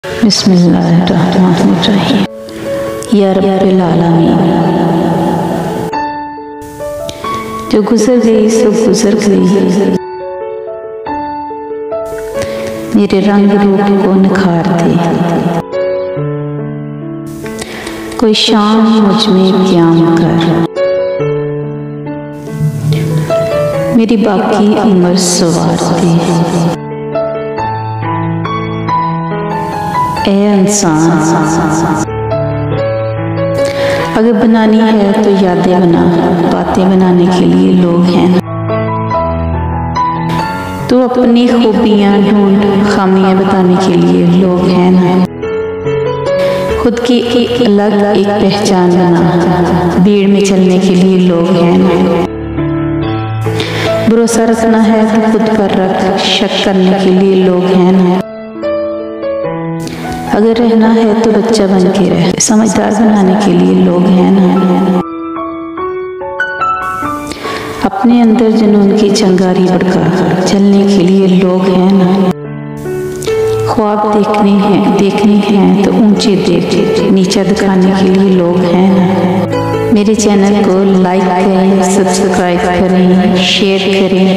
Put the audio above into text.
बिस्मिल्लाहिर्रहमानिर्रहीम। या रब्बिल आलमीन। जो गुजर गई सो गुजर गई, मेरे रंग रूप को निखार दे। कोई शाम मुझ में क़याम कर, मेरी बाकी उम्र सवार दे। ए इंसान, अगर बनानी है तो यादें बना, बातें बनाने के लिए लोग हैं। तो अपनी खूबियाँ ढूंढ, खामियाँ बताने के लिए लोग हैं ना। खुद की एक अलग एक पहचान बना, भीड़ में चलने के लिए लोग हैं ना। भरोसा रखना है तो खुद पर रख, शक करने के लिए लोग हैं ना। अगर रहना है तो बच्चा बन के रह, समझदार बनाने के लिए लोग हैं ना। अपने अंदर जुनून की चिंगारी भड़का, चलने के लिए लोग हैं ना। ख्वाब देखने हैं तो ऊंचे देख, नीचा दिखाने के लिए लोग हैं ना। मेरे चैनल को लाइक करें, सब्सक्राइब करें, शेयर करें।